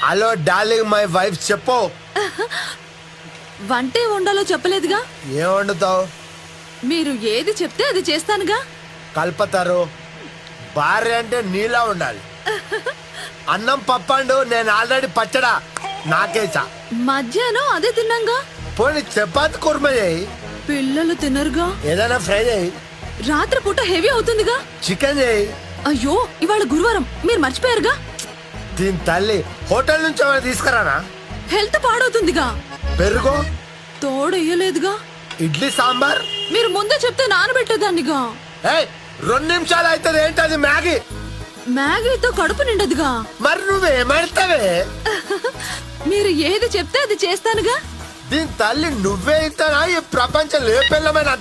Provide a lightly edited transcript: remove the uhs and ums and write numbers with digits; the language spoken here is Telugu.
హలో డార్లింగ్ మై వైఫ్ చెప్పు. వంటే వండాలో చెప్పలేదుగా. ఏం వండుతావు? మీరు ఏది చెప్తే అది చేస్తానుగా. కల్పతారు. భార్య అంటే నీలా ఉండాలి. అన్నం పప్పండు, నేను ఆల్రెడీ పచ్చడా నాకేసా. మధ్యాహ్నం అదే తిన్నాగా. పోనీ చపాతి కుర్మ చేయి. పిల్లలు తినరుగా. ఏదైనా ఫ్రై చేయి. రాత్రి పూట హెవీ అవుతుందిగా. చికెన్ చేయి. అయ్యో ఇవాళ గురువారం, మీరు మర్చిపోయారుగా. దీని తల్లి హోటల్ నుంచి ఏమైనా తీసుకురానా? హెల్త్ పాడవుతుందిగా. పెరుగు తోడెయ్యలేదుగా. ఇడ్లీ సాంబార్ మీరు ముందే చెప్తే నానబెట్టేదాన్నిగా. ఏయ్ 2 నిమిషాలు అవుతుంది. ఏంటది మ్యాగీ? మ్యాగీతో కడుపు నిండదుగా. మరి నువ్వేమడతావే? మీరు ఏది చెప్తే అది చేస్తానుగా. దీని తల్లి నువ్వే ఇస్తానా? ఈ ప్రపంచం లేపెళ్ళమైన